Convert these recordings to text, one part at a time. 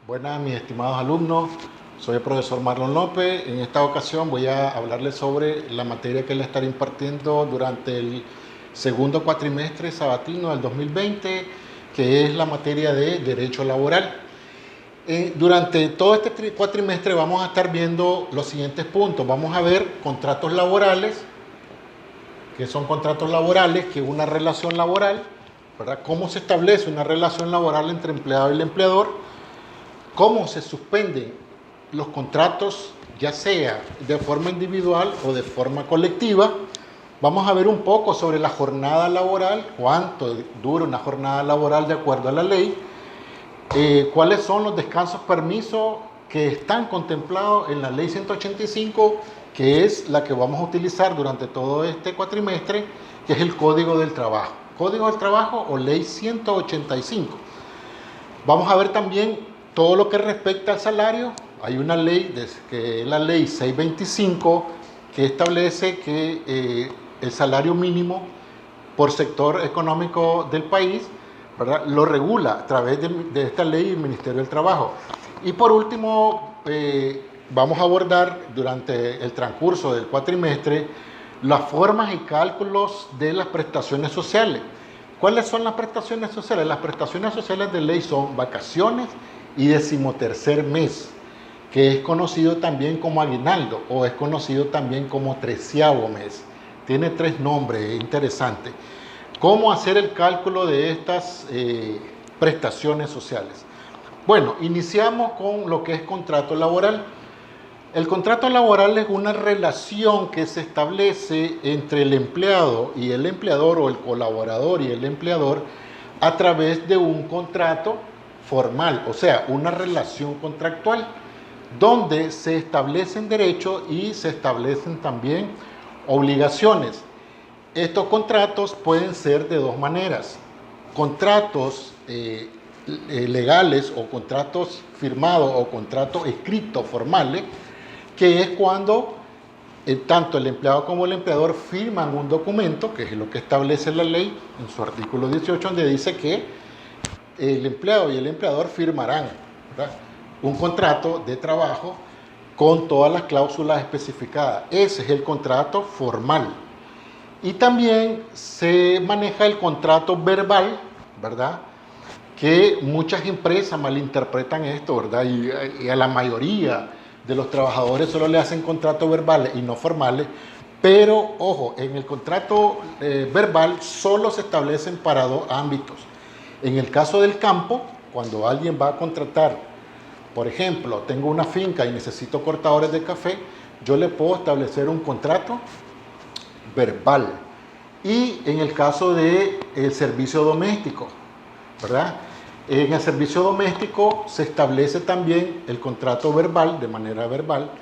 Buenas, mis estimados alumnos. Soy el profesor Marlon López. En esta ocasión voy a hablarles sobre la materia que le estaré impartiendo durante el segundo cuatrimestre sabatino del 2020, que es la materia de Derecho Laboral. Durante todo este cuatrimestre vamos a estar viendo los siguientes puntos. Vamos a ver contratos laborales, que son contratos laborales, que es una relación laboral, ¿verdad? Cómo se establece una relación laboral entre empleado y el empleador, cómo se suspenden los contratos, ya sea de forma individual o de forma colectiva. Vamos a ver un poco sobre la jornada laboral, cuánto dura una jornada laboral de acuerdo a la ley, cuáles son los descansos permisos que están contemplados en la ley 185, que es la que vamos a utilizar durante todo este cuatrimestre, que es el Código del Trabajo. Código del Trabajo o ley 185. Vamos a ver también todo lo que respecta al salario. Hay una ley, que es la ley 625, que establece que el salario mínimo por sector económico del país, ¿verdad?, lo regula a través de esta ley el Ministerio del Trabajo. Y por último, vamos a abordar durante el transcurso del cuatrimestre las formas y cálculos de las prestaciones sociales. ¿Cuáles son las prestaciones sociales? Las prestaciones sociales de ley son vacaciones y 13º mes, que es conocido también como aguinaldo o es conocido también como 13º mes. Tiene 3 nombres interesantes. ¿Cómo hacer el cálculo de estas prestaciones sociales? Bueno, iniciamos con lo que es contrato laboral. El contrato laboral es una relación que se establece entre el empleado y el empleador, o el colaborador y el empleador, a través de un contrato formal, o sea, una relación contractual, donde se establecen derechos y se establecen también obligaciones. Estos contratos pueden ser de 2 maneras: contratos legales o contratos firmados o contratos escritos formales, que es cuando tanto el empleado como el empleador firman un documento, que es lo que establece la ley en su artículo 18, donde dice que el empleado y el empleador firmarán, ¿verdad?, un contrato de trabajo con todas las cláusulas especificadas. Ese es el contrato formal. Y también se maneja el contrato verbal, ¿verdad?, que muchas empresas malinterpretan esto, ¿verdad?, y a la mayoría de los trabajadores solo le hacen contratos verbales y no formales. Pero ojo, en el contrato verbal solo se establecen para 2 ámbitos. En el caso del campo, cuando alguien va a contratar, por ejemplo, tengo una finca y necesito cortadores de café, yo le puedo establecer un contrato verbal. Y en el caso del servicio doméstico, ¿verdad?, en el servicio doméstico se establece también el contrato verbal, de manera verbal,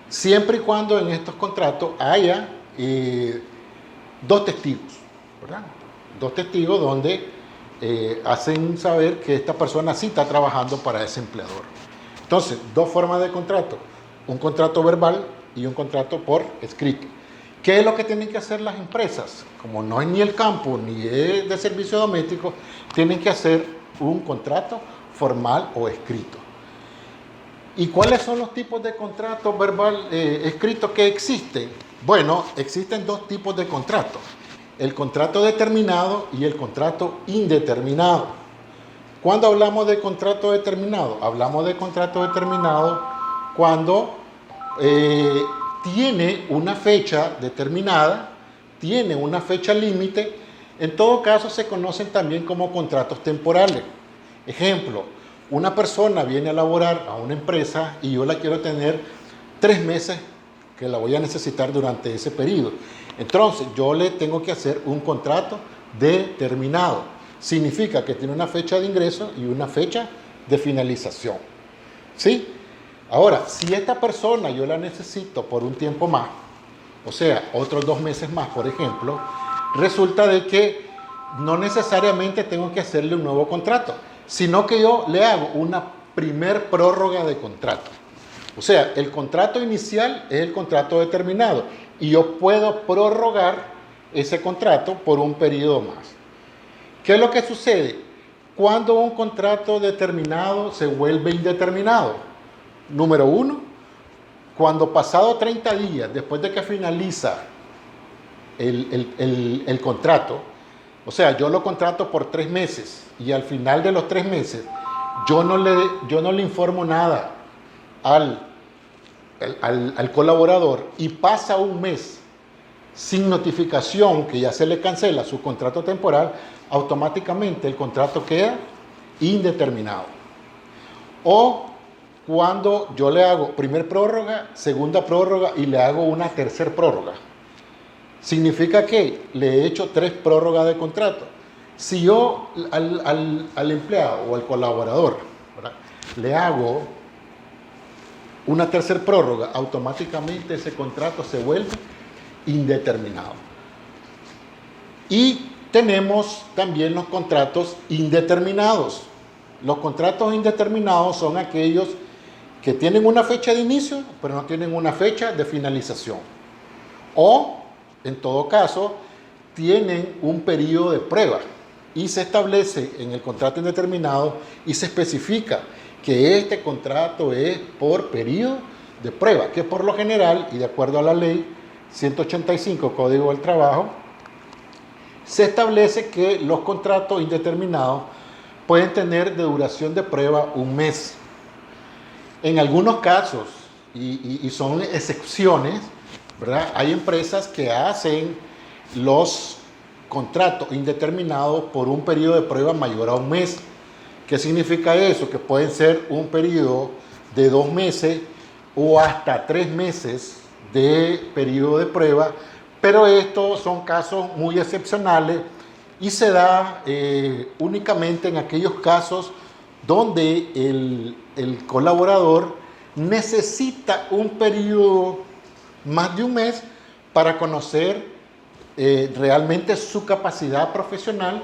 siempre y cuando en estos contratos haya 2 testigos, ¿verdad? 2 testigos donde hacen saber que esta persona sí está trabajando para ese empleador. Entonces, 2 formas de contrato: un contrato verbal y un contrato por escrito. ¿Qué es lo que tienen que hacer las empresas? Como no es ni el campo ni es de servicio doméstico, tienen que hacer un contrato formal o escrito. ¿Y cuáles son los tipos de contratos verbal escritos que existen? Bueno, existen 2 tipos de contratos: el contrato determinado y el contrato indeterminado. ¿Cuándo hablamos de contrato determinado? Hablamos de contrato determinado cuando tiene una fecha determinada, tiene una fecha límite. En todo caso, se conocen también como contratos temporales. Ejemplo: una persona viene a laborar a una empresa y yo la quiero tener 3 meses, que la voy a necesitar durante ese periodo. Entonces, yo le tengo que hacer un contrato determinado. Significa que tiene una fecha de ingreso y una fecha de finalización. ¿Sí? Ahora, si esta persona yo la necesito por un tiempo más, o sea, otros 2 meses más, por ejemplo, resulta de que no necesariamente tengo que hacerle un nuevo contrato, sino que yo le hago una primer prórroga de contrato. O sea, el contrato inicial es el contrato determinado y yo puedo prorrogar ese contrato por un periodo más. ¿Qué es lo que sucede? ¿Cuándo un contrato determinado se vuelve indeterminado? Número uno, cuando pasado 30 días después de que finaliza el contrato, o sea, yo lo contrato por 3 meses y al final de los 3 meses yo no le informo nada al colaborador y pasa un mes sin notificación que ya se le cancela su contrato temporal, automáticamente el contrato queda indeterminado. O cuando yo le hago primer prórroga, segunda prórroga y le hago una tercer prórroga. Significa que le he hecho 3 prórrogas de contrato. Si yo al empleado o al colaborador, ¿verdad?, le hago una tercera prórroga, automáticamente ese contrato se vuelve indeterminado. Y tenemos también los contratos indeterminados. Los contratos indeterminados son aquellos que tienen una fecha de inicio, pero no tienen una fecha de finalización. O, en todo caso, tienen un periodo de prueba y se establece en el contrato indeterminado y se especifica que este contrato es por periodo de prueba, que por lo general, y de acuerdo a la ley 185, Código del Trabajo, se establece que los contratos indeterminados pueden tener de duración de prueba 1 mes. En algunos casos, y son excepciones, ¿verdad?, hay empresas que hacen los contratos indeterminados por un periodo de prueba mayor a 1 mes. ¿Qué significa eso? Que pueden ser un periodo de 2 meses o hasta 3 meses de periodo de prueba, pero estos son casos muy excepcionales y se da únicamente en aquellos casos donde el colaborador necesita un periodo más de 1 mes para conocer realmente su capacidad profesional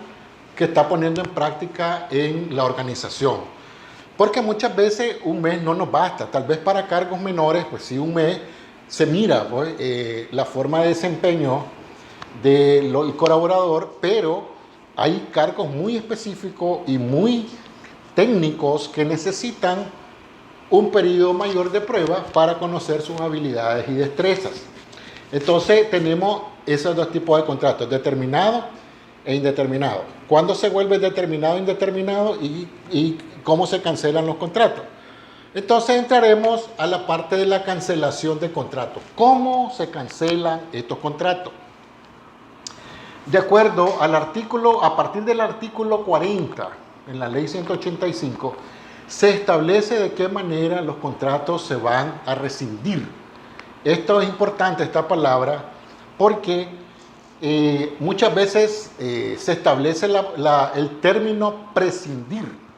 que está poniendo en práctica en la organización. Porque muchas veces 1 mes no nos basta, tal vez para cargos menores, pues sí, 1 mes se mira pues, la forma de desempeño del colaborador, pero hay cargos muy específicos y muy técnicos que necesitan un periodo mayor de prueba para conocer sus habilidades y destrezas. Entonces tenemos esos 2 tipos de contratos, determinado e indeterminado. ¿Cuándo se vuelve determinado e indeterminado y cómo se cancelan los contratos? Entonces entraremos a la parte de la cancelación de contratos. ¿Cómo se cancelan estos contratos? De acuerdo al artículo, a partir del artículo 40 en la ley 185, se establece de qué manera los contratos se van a rescindir. Esto es importante, esta palabra, porque muchas veces se establece el término prescindir.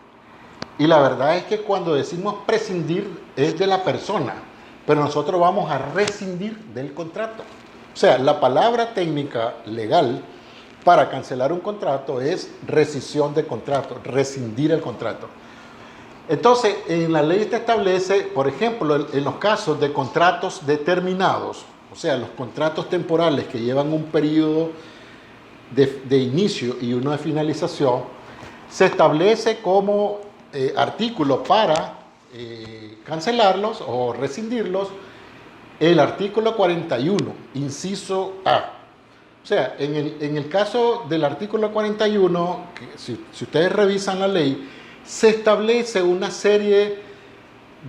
Y la verdad es que cuando decimos prescindir es de la persona, pero nosotros vamos a rescindir del contrato. O sea, la palabra técnica legal para cancelar un contrato es rescisión de contrato, rescindir el contrato. Entonces, en la ley se establece, por ejemplo, en los casos de contratos determinados, o sea, los contratos temporales que llevan un periodo de inicio y uno de finalización, se establece como artículo para cancelarlos o rescindirlos el artículo 41, inciso A. O sea, en el caso del artículo 41, que si ustedes revisan la ley, se establece una serie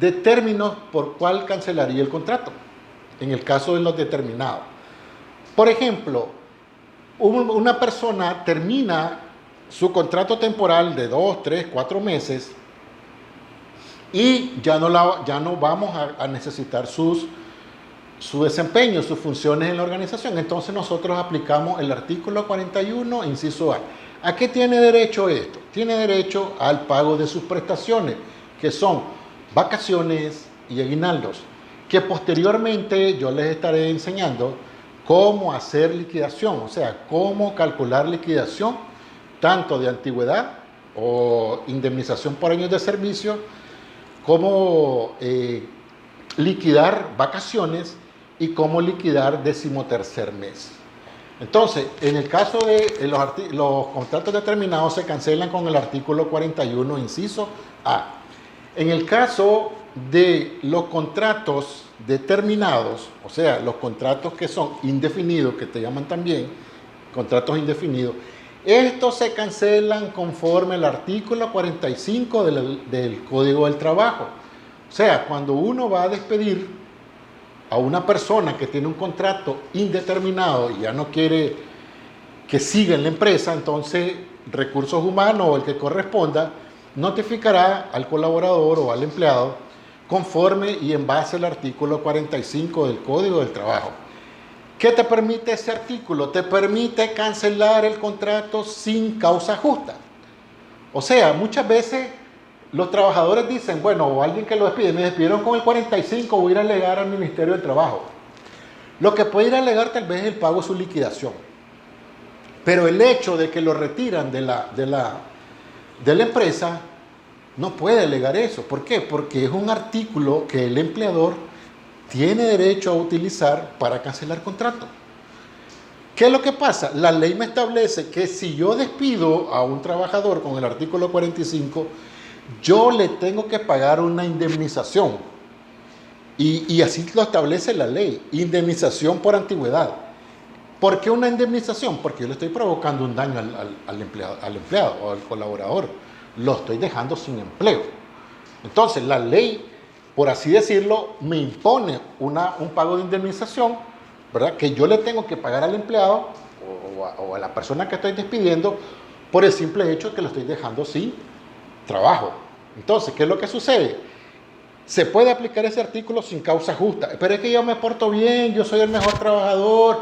de términos por cuál cancelaría el contrato, en el caso de los determinados. Por ejemplo, una persona termina su contrato temporal de 2, 3, 4 meses y ya no vamos a necesitar su desempeño, sus funciones en la organización. Entonces nosotros aplicamos el artículo 41, inciso A. ¿A qué tiene derecho esto? Tiene derecho al pago de sus prestaciones, que son vacaciones y aguinaldos, que posteriormente yo les estaré enseñando cómo hacer liquidación, o sea, cómo calcular liquidación, tanto de antigüedad o indemnización por años de servicio, cómo liquidar vacaciones y cómo liquidar 13º mes. Entonces, en el caso de los contratos determinados se cancelan con el artículo 41, inciso A. En el caso de los contratos determinados, o sea, los contratos que son indefinidos, que te llaman también contratos indefinidos, estos se cancelan conforme el artículo 45 del Código del Trabajo. O sea, cuando uno va a despedir a una persona que tiene un contrato indeterminado y ya no quiere que siga en la empresa, entonces Recursos Humanos o el que corresponda notificará al colaborador o al empleado conforme y en base al artículo 45 del Código del Trabajo. ¿Qué te permite ese artículo? Te permite cancelar el contrato sin causa justa. O sea, muchas veces los trabajadores dicen, bueno, o alguien que lo despide, me despidieron con el 45, voy a ir a alegar al Ministerio del Trabajo. Lo que puede ir a alegar tal vez es el pago de su liquidación. Pero el hecho de que lo retiran de la empresa, no puede alegar eso. ¿Por qué? Porque es un artículo que el empleador tiene derecho a utilizar para cancelar contrato. ¿Qué es lo que pasa? La ley me establece que si yo despido a un trabajador con el artículo 45, yo le tengo que pagar una indemnización. Y así lo establece la ley, indemnización por antigüedad. ¿Por qué una indemnización? Porque yo le estoy provocando un daño al empleado o al colaborador. Lo estoy dejando sin empleo. Entonces, la ley, por así decirlo, me impone un pago de indemnización, ¿verdad? Que yo le tengo que pagar al empleado o a la persona que estoy despidiendo por el simple hecho de que lo estoy dejando sin trabajo. Entonces, ¿qué es lo que sucede? Se puede aplicar ese artículo sin causa justa. Pero es que yo me porto bien, yo soy el mejor trabajador.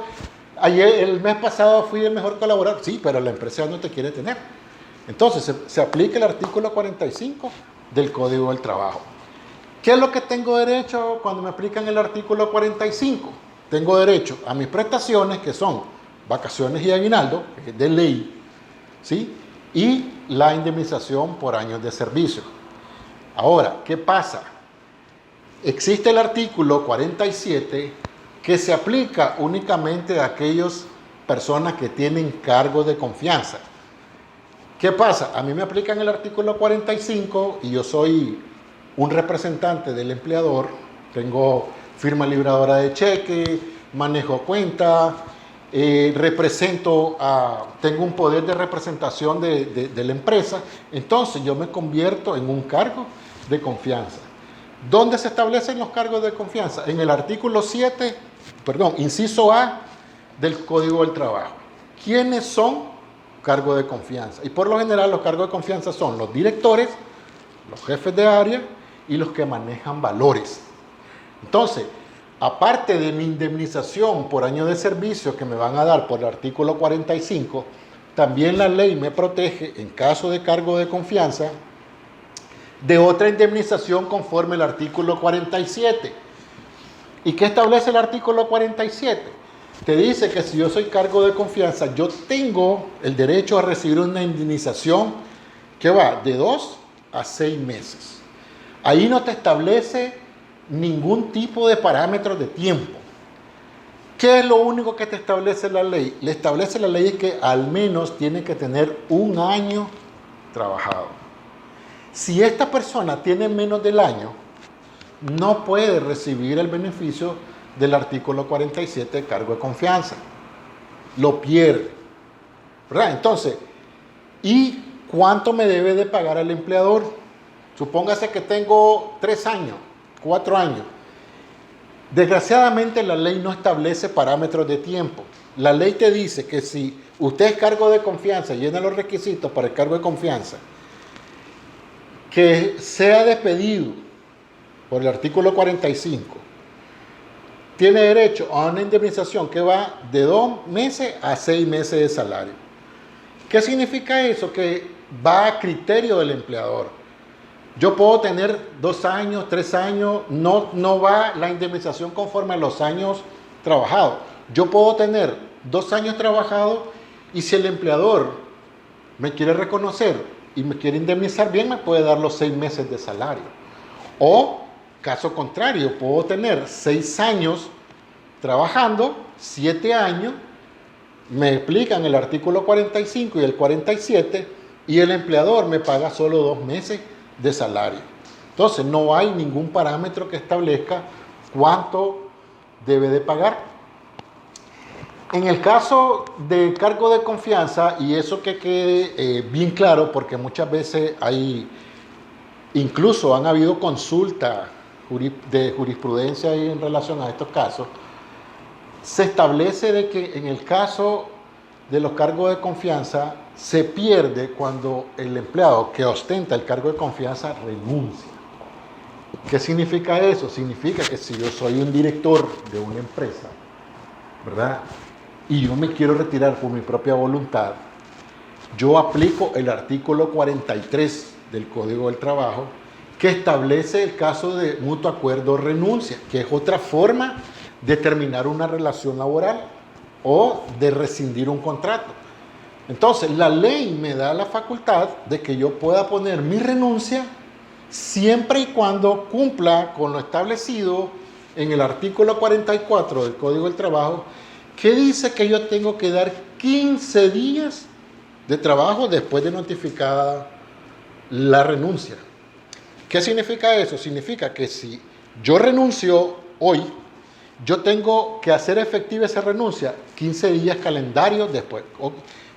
El mes pasado fui el mejor colaborador. Sí, pero la empresa no te quiere tener. Entonces, se aplica el artículo 45 del Código del Trabajo. ¿Qué es lo que tengo derecho cuando me aplican el artículo 45? Tengo derecho a mis prestaciones, que son vacaciones y aguinaldo, que es de ley, ¿sí? Y la indemnización por años de servicio. Ahora, ¿qué pasa? Existe el artículo 47 que se aplica únicamente a aquellas personas que tienen cargo de confianza. ¿Qué pasa? A mí me aplican el artículo 45 y yo soy un representante del empleador, tengo firma libradora de cheque, manejo cuenta, tengo un poder de representación de la empresa, entonces yo me convierto en un cargo de confianza. ¿Dónde se establecen los cargos de confianza? En el artículo inciso A del Código del Trabajo. ¿Quiénes son cargos de confianza? Y por lo general los cargos de confianza son los directores, los jefes de área y los que manejan valores. Entonces, aparte de mi indemnización por año de servicio que me van a dar por el artículo 45, también la ley me protege en caso de cargo de confianza de otra indemnización conforme el artículo 47. ¿Y qué establece el artículo 47? Te dice que si yo soy cargo de confianza, yo tengo el derecho a recibir una indemnización que va de 2 a 6 meses. Ahí no te establece ningún tipo de parámetros de tiempo. ¿Qué es lo único que te establece la ley? Le establece la ley que al menos tiene que tener un año trabajado. Si esta persona tiene menos del año, no puede recibir el beneficio del artículo 47 de cargo de confianza. Lo pierde, ¿verdad? Entonces, ¿y cuánto me debe de pagar el empleador? Supóngase que tengo 3 años, 4 años. Desgraciadamente la ley no establece parámetros de tiempo. La ley te dice que si usted es cargo de confianza, llena los requisitos para el cargo de confianza, que sea despedido por el artículo 45, tiene derecho a una indemnización que va de 2 meses a 6 meses de salario. ¿Qué significa eso? Que va a criterio del empleador. Yo puedo tener 2 años, 3 años, no va la indemnización conforme a los años trabajados. Yo puedo tener 2 años trabajados y si el empleador me quiere reconocer y me quiere indemnizar bien, me puede dar los 6 meses de salario. O, caso contrario, puedo tener 6 años trabajando, 7 años, me explican el artículo 45 y el 47 y el empleador me paga solo 2 meses de salario. Entonces, no hay ningún parámetro que establezca cuánto debe de pagar. En el caso del cargo de confianza, y eso que quede bien claro, porque muchas veces incluso han habido consultas de jurisprudencia en relación a estos casos, se establece de que en el caso de los cargos de confianza se pierde cuando el empleado que ostenta el cargo de confianza renuncia. ¿Qué significa eso? Significa que si yo soy un director de una empresa, ¿verdad? Y yo me quiero retirar por mi propia voluntad, yo aplico el artículo 43 del Código del Trabajo, que establece el caso de mutuo acuerdo o renuncia, que es otra forma de terminar una relación laboral o de rescindir un contrato. Entonces, la ley me da la facultad de que yo pueda poner mi renuncia siempre y cuando cumpla con lo establecido en el artículo 44 del Código del Trabajo, que dice que yo tengo que dar 15 días de trabajo después de notificada la renuncia. ¿Qué significa eso? Significa que si yo renuncio hoy, yo tengo que hacer efectiva esa renuncia 15 días calendarios después.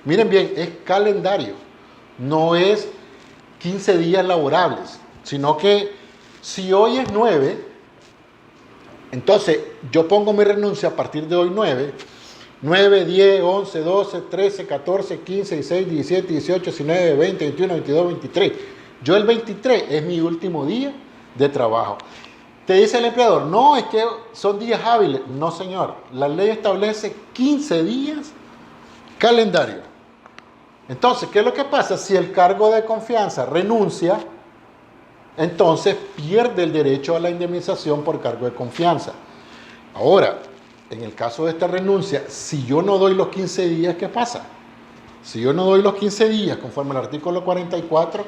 Miren bien, es calendario, no es 15 días laborables, sino que si hoy es 9, entonces yo pongo mi renuncia a partir de hoy 9, 10, 11, 12, 13, 14, 15, 16, 17, 18, 19, 20, 21, 22, 23. Yo el 23 es mi último día de trabajo. Te dice el empleador, no, es que son días hábiles. No, señor, la ley establece 15 días calendario. Entonces, ¿qué es lo que pasa? Si el cargo de confianza renuncia, entonces pierde el derecho a la indemnización por cargo de confianza. Ahora, en el caso de esta renuncia, si yo no doy los 15 días, ¿qué pasa? Si yo no doy los 15 días, conforme al artículo 44,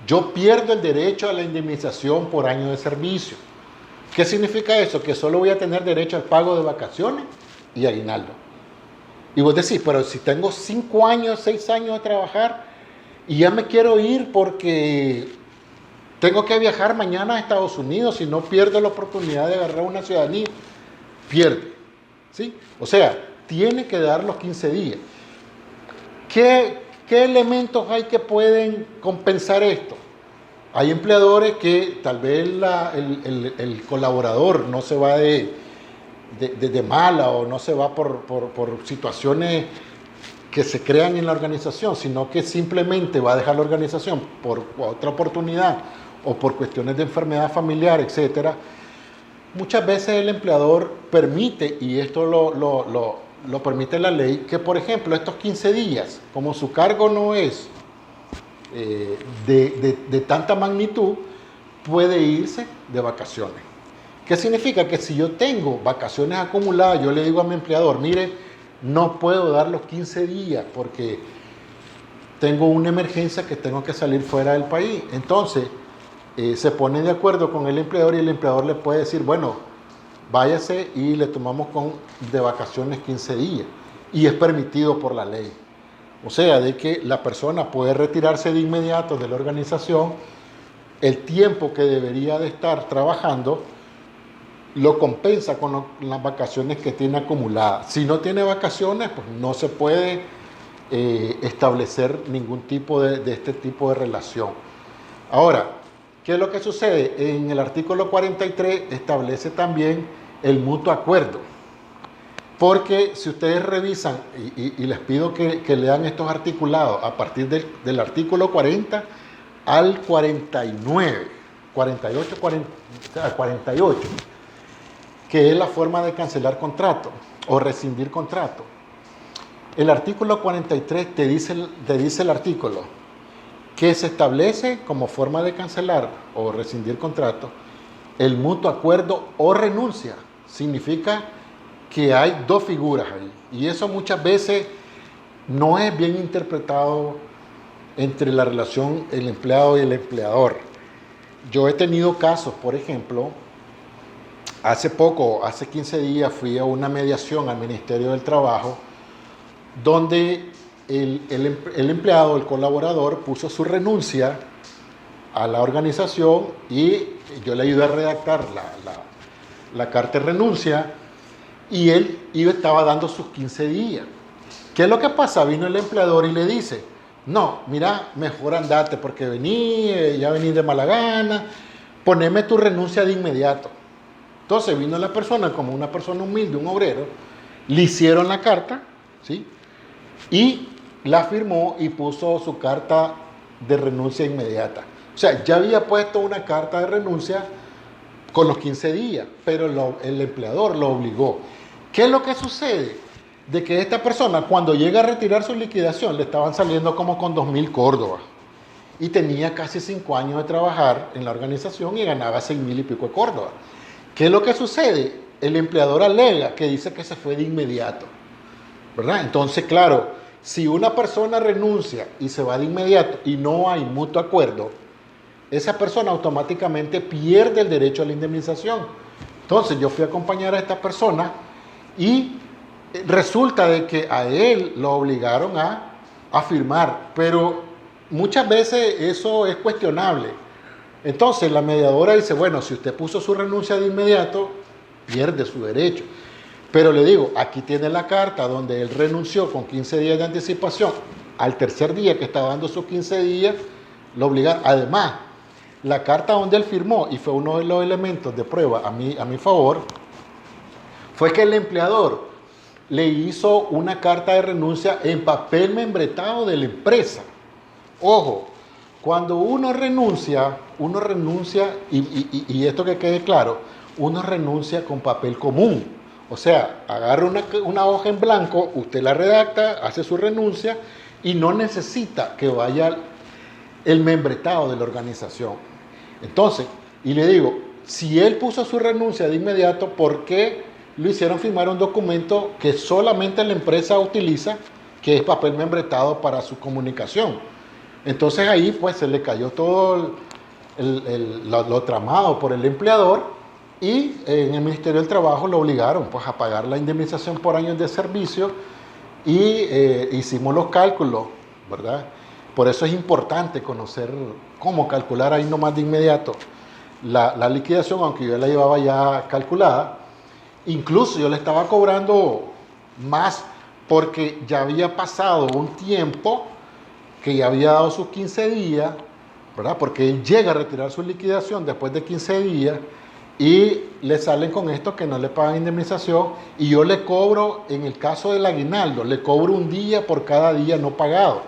yo pierdo el derecho a la indemnización por año de servicio. ¿Qué significa eso? Que solo voy a tener derecho al pago de vacaciones y aguinaldo. Y vos decís, pero si tengo 5 años, 6 años de trabajar y ya me quiero ir porque tengo que viajar mañana a Estados Unidos y no pierdo la oportunidad de agarrar una ciudadanía, pierde. ¿Sí? O sea, tiene que dar los 15 días. ¿Qué elementos hay que pueden compensar esto? Hay empleadores que tal vez el colaborador no se va de mala o no se va por situaciones que se crean en la organización, sino que simplemente va a dejar la organización por otra oportunidad o por cuestiones de enfermedad familiar, etcétera. Muchas veces el empleador permite, y esto lo permite la ley, que por ejemplo estos 15 días, como su cargo no es de tanta magnitud, puede irse de vacaciones. ¿Qué significa? Que si yo tengo vacaciones acumuladas, yo le digo a mi empleador, mire, no puedo dar los 15 días porque tengo una emergencia que tengo que salir fuera del país. Entonces, se pone de acuerdo con el empleador y el empleador le puede decir, bueno, váyase y le tomamos de vacaciones 15 días. Y es permitido por la ley. O sea, de que la persona puede retirarse de inmediato de la organización, el tiempo que debería de estar trabajando lo compensa con las vacaciones que tiene acumuladas. Si no tiene vacaciones, pues no se puede establecer ningún tipo de este tipo de relación. Ahora, ¿qué es lo que sucede? En el artículo 43 establece también el mutuo acuerdo. Porque si ustedes revisan, y les pido que lean estos articulados a partir del artículo 40 al 49, 48, que es la forma de cancelar contrato o rescindir contrato. El artículo 43 te dice el artículo que se establece como forma de cancelar o rescindir contrato el mutuo acuerdo o renuncia. Significa que hay dos figuras ahí. Y eso muchas veces no es bien interpretado entre la relación el empleado y el empleador. Yo he tenido casos, por ejemplo, hace 15 días fui a una mediación al Ministerio del Trabajo donde el empleado, el colaborador, puso su renuncia a la organización y yo le ayudé a redactar la carta de renuncia y él estaba dando sus 15 días. ¿Qué es lo que pasa? Vino el empleador y le dice, no, mira, mejor andate porque ya vení de mala gana, poneme tu renuncia de inmediato. Entonces vino la persona como una persona humilde, un obrero, le hicieron la carta, ¿sí? Y la firmó y puso su carta de renuncia inmediata. O sea, ya había puesto una carta de renuncia con los 15 días, pero el empleador lo obligó. ¿Qué es lo que sucede? De que esta persona, cuando llega a retirar su liquidación, le estaban saliendo como con 2.000 córdobas. Y tenía casi 5 años de trabajar en la organización y ganaba 6.000 y pico de córdobas. ¿Qué es lo que sucede? El empleador alega que dice que se fue de inmediato, ¿verdad? Entonces, claro, si una persona renuncia y se va de inmediato y no hay mutuo acuerdo, esa persona automáticamente pierde el derecho a la indemnización. Entonces, yo fui a acompañar a esta persona y resulta de que a él lo obligaron a firmar, pero muchas veces eso es cuestionable. Entonces la mediadora dice, bueno, si usted puso su renuncia de inmediato, pierde su derecho. Pero le digo, aquí tiene la carta donde él renunció con 15 días de anticipación. Al tercer día que estaba dando sus 15 días, lo obligaron. Además, la carta donde él firmó, y fue uno de los elementos de prueba a mi favor, fue que el empleador le hizo una carta de renuncia en papel membretado de la empresa. Ojo, cuando uno renuncia, y esto que quede claro, uno renuncia con papel común. O sea, agarra una hoja en blanco, usted la redacta, hace su renuncia y no necesita que vaya el membretado de la organización. Entonces, y le digo, si él puso su renuncia de inmediato, ¿por qué lo hicieron firmar un documento que solamente la empresa utiliza, que es papel membretado para su comunicación? Entonces ahí pues se le cayó todo lo tramado por el empleador y en el Ministerio del Trabajo lo obligaron pues a pagar la indemnización por años de servicio y hicimos los cálculos, ¿verdad? Por eso es importante conocer cómo calcular ahí nomás de inmediato la liquidación, aunque yo la llevaba ya calculada. Incluso yo le estaba cobrando más porque ya había pasado un tiempo que ya había dado sus 15 días, ¿verdad? Porque él llega a retirar su liquidación después de 15 días y le salen con esto que no le pagan indemnización y yo le cobro, en el caso del aguinaldo, le cobro un día por cada día no pagado.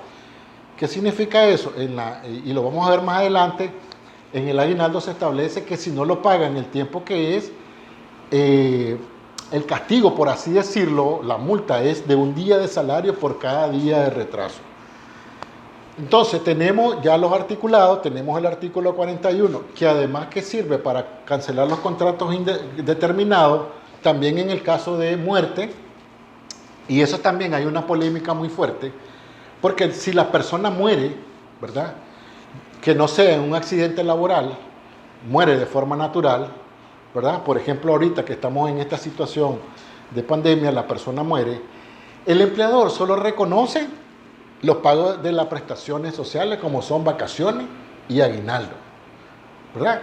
¿Qué significa eso? Y lo vamos a ver más adelante, en el aguinaldo se establece que si no lo pagan el tiempo que es, el castigo, por así decirlo, la multa es de un día de salario por cada día de retraso. Entonces tenemos ya los articulados, tenemos el artículo 41, que además que sirve para cancelar los contratos indeterminados, también en el caso de muerte, y eso también hay una polémica muy fuerte, porque si la persona muere, ¿verdad? Que no sea en un accidente laboral, muere de forma natural, ¿verdad? Por ejemplo, ahorita que estamos en esta situación de pandemia, la persona muere, el empleador solo reconoce los pagos de las prestaciones sociales como son vacaciones y aguinaldo, ¿verdad?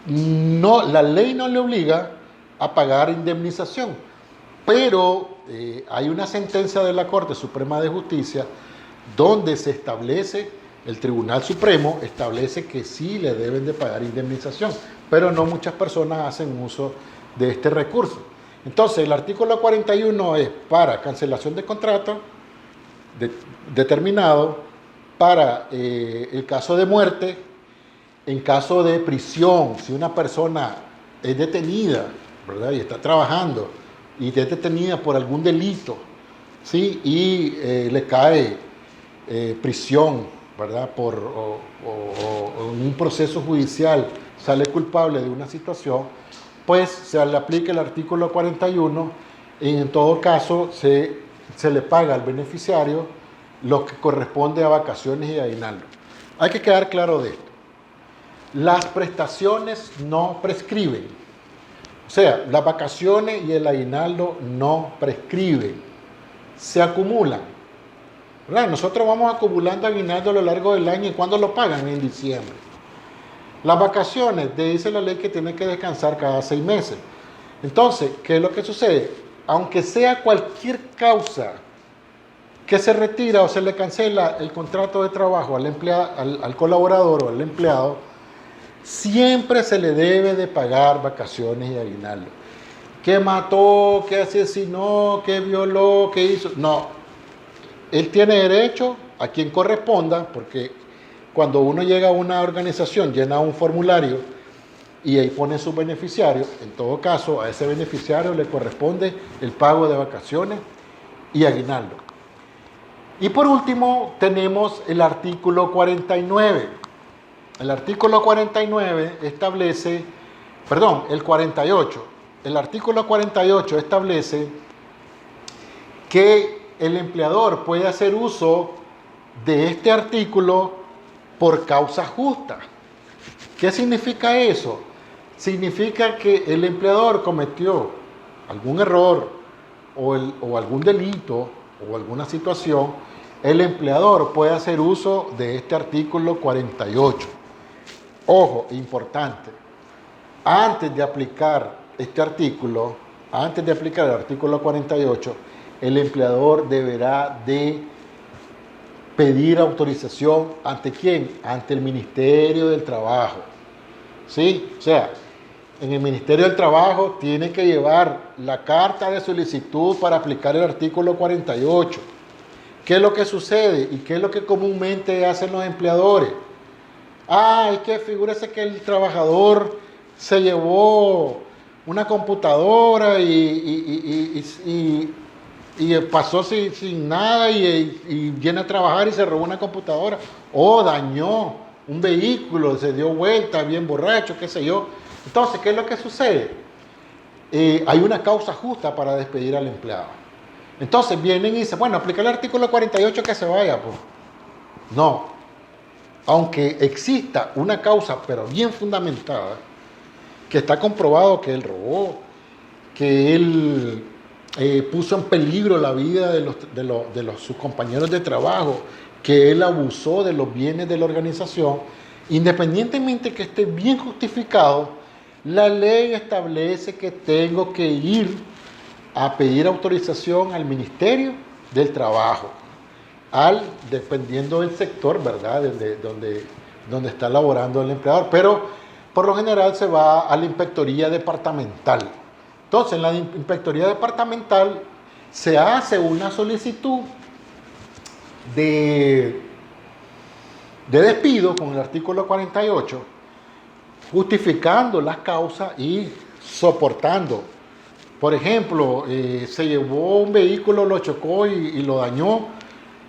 No, la ley no le obliga a pagar indemnización, pero hay una sentencia de la Corte Suprema de Justicia donde se establece, el Tribunal Supremo establece que sí le deben de pagar indemnización, pero no muchas personas hacen uso de este recurso. Entonces, el artículo 41 es para cancelación de contrato determinado, para el caso de muerte, en caso de prisión, si una persona es detenida, ¿verdad? Y está trabajando y es detenida por algún delito, ¿sí? Y le cae prisión, ¿verdad? O en un proceso judicial sale culpable de una situación, pues se le aplica el artículo 41 y en todo caso se le paga al beneficiario lo que corresponde a vacaciones y aguinaldo. Hay que quedar claro de esto. Las prestaciones no prescriben. O sea, las vacaciones y el aguinaldo no prescriben. Se acumulan. ¿verdad? Nosotros vamos acumulando aguinaldo a lo largo del año y ¿cuándo lo pagan? En diciembre. Las vacaciones, dice la ley que tiene que descansar cada 6 meses. Entonces, ¿qué es lo que sucede? Aunque sea cualquier causa que se retira o se le cancela el contrato de trabajo al colaborador o al empleado, siempre se le debe de pagar vacaciones y aguinaldo. ¿Qué mató? ¿Qué asesinó? ¿Qué violó? ¿Qué hizo? No. Él tiene derecho a quien corresponda, porque cuando uno llega a una organización, llena un formulario y ahí pone sus beneficiarios, en todo caso a ese beneficiario le corresponde el pago de vacaciones y aguinaldo. Y por último tenemos el artículo 49. El artículo 49 establece, perdón, el 48. El artículo 48 establece que el empleador puede hacer uso de este artículo por causa justa. ¿Qué significa eso? Significa que el empleador cometió algún error o algún delito o alguna situación, el empleador puede hacer uso de este artículo 48. Ojo, importante, antes de aplicar este artículo, antes de aplicar el artículo 48, el empleador deberá de pedir autorización ¿ante quién? Ante el Ministerio del Trabajo. ¿Sí? O sea, en el Ministerio del Trabajo tiene que llevar la carta de solicitud para aplicar el artículo 48. ¿Qué es lo que sucede? ¿Y qué es lo que comúnmente hacen los empleadores? Es que figúrese que el trabajador se llevó una computadora y pasó sin nada y viene a trabajar y se robó una computadora. O dañó un vehículo, se dio vuelta, bien borracho, qué sé yo. Entonces, ¿qué es lo que sucede? Hay una causa justa para despedir al empleado. Entonces vienen y dicen, bueno, aplica el artículo 48 que se vaya. Pues. No. Aunque exista una causa, pero bien fundamentada, que está comprobado que él robó, que él puso en peligro la vida de sus compañeros de trabajo, que él abusó de los bienes de la organización, independientemente que esté bien justificado, la ley establece que tengo que ir a pedir autorización al Ministerio del Trabajo, dependiendo del sector, ¿verdad?, donde está laborando el empleador, pero por lo general se va a la inspectoría departamental. Entonces, en la inspectoría departamental se hace una solicitud de despido con el artículo 48, justificando las causas y soportando. Por ejemplo, se llevó un vehículo, lo chocó y lo dañó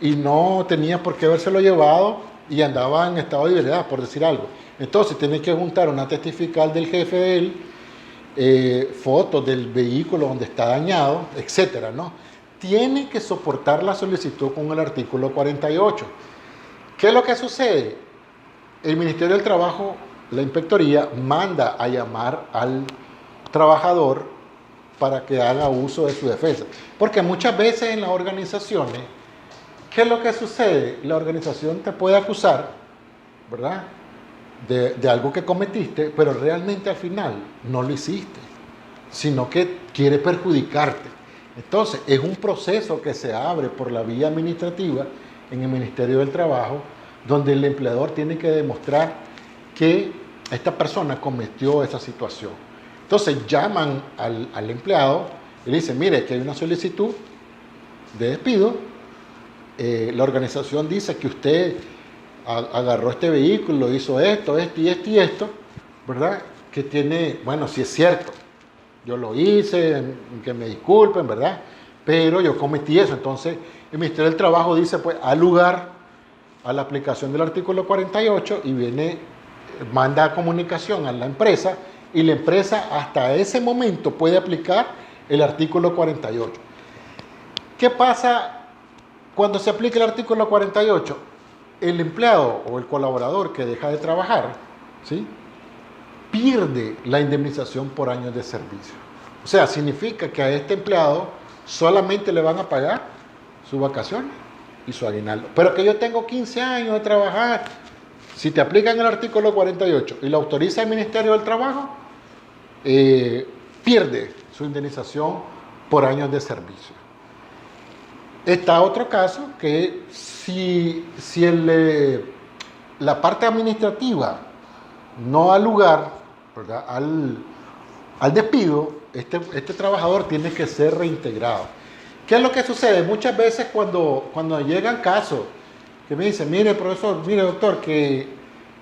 y no tenía por qué habérselo llevado y andaba en estado de ebriedad, por decir algo. Entonces tiene que juntar una testifical del jefe de él, fotos del vehículo donde está dañado, etcétera, ¿no? Tiene que soportar la solicitud con el artículo 48. ¿Qué es lo que sucede? El Ministerio del Trabajo, la inspectoría, manda a llamar al trabajador para que haga uso de su defensa. Porque muchas veces en las organizaciones, ¿qué es lo que sucede? La organización te puede acusar, ¿verdad?, de algo que cometiste, pero realmente al final no lo hiciste, sino que quiere perjudicarte. Entonces, es un proceso que se abre por la vía administrativa en el Ministerio del Trabajo, donde el empleador tiene que demostrar que esta persona cometió esa situación. Entonces llaman al empleado y le dicen, mire, que hay una solicitud de despido, la organización dice que usted agarró este vehículo, hizo esto, y esto, ¿verdad? Que tiene, bueno, si es cierto, yo lo hice, que me disculpen, ¿verdad? Pero yo cometí eso. Entonces el Ministerio del Trabajo dice, pues, al lugar a la aplicación del artículo 48 y manda comunicación a la empresa, y la empresa hasta ese momento puede aplicar el artículo 48. ¿Qué pasa cuando se aplica el artículo 48? El empleado o el colaborador que deja de trabajar, ¿sí?, pierde la indemnización por años de servicio. O sea, significa que a este empleado solamente le van a pagar sus vacaciones y su aguinaldo. Pero que yo tengo 15 años de trabajar, si te aplican el artículo 48 y lo autoriza el Ministerio del Trabajo, pierde su indemnización por años de servicio. Está otro caso que si la parte administrativa no da lugar, ¿verdad?, al despido, este trabajador tiene que ser reintegrado. ¿Qué es lo que sucede? Muchas veces cuando llegan casos que me dicen, mire profesor, mire doctor, que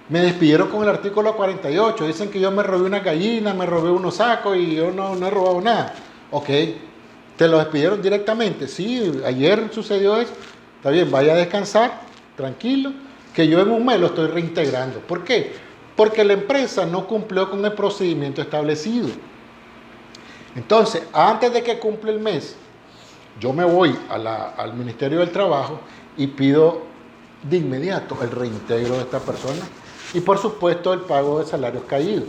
me despidieron con el artículo 48, dicen que yo me robé una gallina, me robé unos sacos y yo no he robado nada. Ok, ¿te lo despidieron directamente? Sí, ayer sucedió eso. Está bien, vaya a descansar, tranquilo, que yo en un mes lo estoy reintegrando. ¿Por qué? Porque la empresa no cumplió con el procedimiento establecido. Entonces, antes de que cumpla el mes, yo me voy al Ministerio del Trabajo y pido de inmediato el reintegro de esta persona y por supuesto el pago de salarios caídos.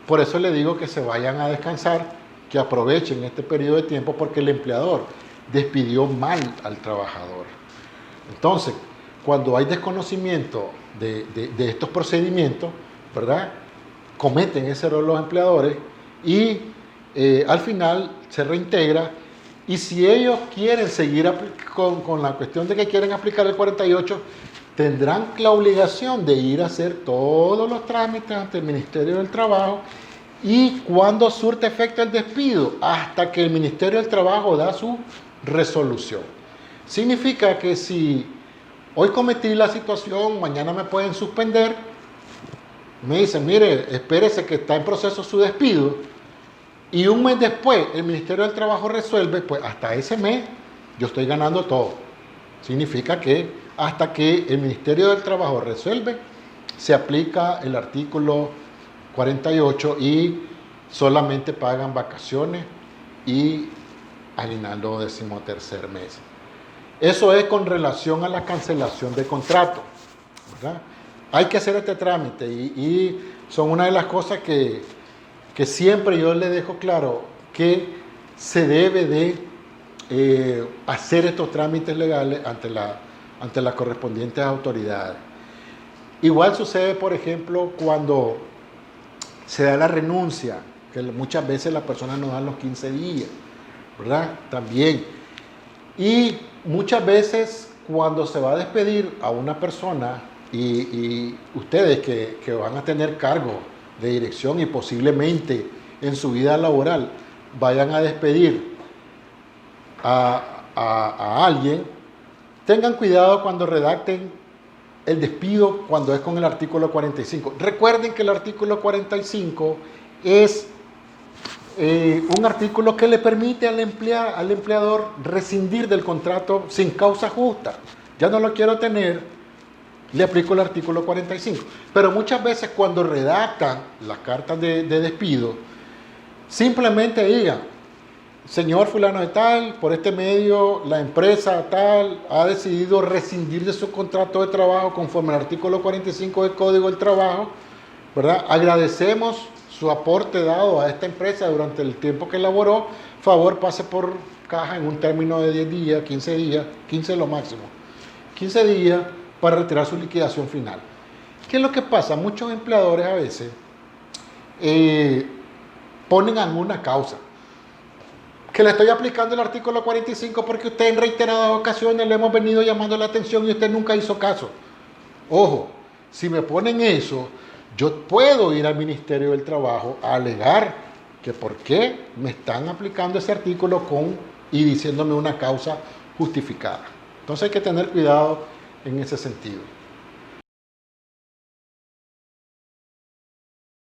Por eso le digo que se vayan a descansar, que aprovechen este periodo de tiempo porque el empleador despidió mal al trabajador. Entonces, cuando hay desconocimiento de estos procedimientos, ¿verdad?, cometen ese error los empleadores y al final se reintegra. Y si ellos quieren seguir con la cuestión de que quieren aplicar el 48, tendrán la obligación de ir a hacer todos los trámites ante el Ministerio del Trabajo. Y cuando surte efecto el despido, hasta que el Ministerio del Trabajo da su resolución. Significa que si hoy cometí la situación, mañana me pueden suspender, me dicen, mire, espérese que está en proceso su despido, y un mes después el Ministerio del Trabajo resuelve, pues hasta ese mes yo estoy ganando todo. Significa que hasta que el Ministerio del Trabajo resuelve, se aplica el artículo 48 y solamente pagan vacaciones y aguinaldo 13º mes. Eso es con relación a la cancelación de contrato, ¿verdad? Hay que hacer este trámite y son una de las cosas que siempre yo le dejo claro que se debe de hacer estos trámites legales ante las correspondientes autoridades. Igual sucede, por ejemplo, cuando se da la renuncia, que muchas veces las personas no dan los 15 días, ¿verdad? También. Y muchas veces cuando se va a despedir a una persona y ustedes que van a tener cargo de dirección y posiblemente en su vida laboral vayan a despedir a alguien, tengan cuidado cuando redacten el despido cuando es con el artículo 45. Recuerden que el artículo 45 es un artículo que le permite al empleador rescindir del contrato sin causa justa. Ya no lo quiero tener, le aplico el artículo 45. Pero muchas veces cuando redactan las cartas de despido, simplemente digan, señor fulano de tal, por este medio la empresa tal ha decidido rescindir de su contrato de trabajo conforme al artículo 45 del Código del Trabajo, ¿verdad? Agradecemos su aporte dado a esta empresa durante el tiempo que elaboró. Favor, pase por caja en un término de 10 días, 15 días, 15 lo máximo, 15 días para retirar su liquidación final. ¿Qué es lo que pasa? Muchos empleadores a veces ponen alguna causa. Que le estoy aplicando el artículo 45 porque usted en reiteradas ocasiones le hemos venido llamando la atención y usted nunca hizo caso. Ojo, si me ponen eso, yo puedo ir al Ministerio del Trabajo a alegar que por qué me están aplicando ese artículo y diciéndome una causa justificada. Entonces hay que tener cuidado en ese sentido.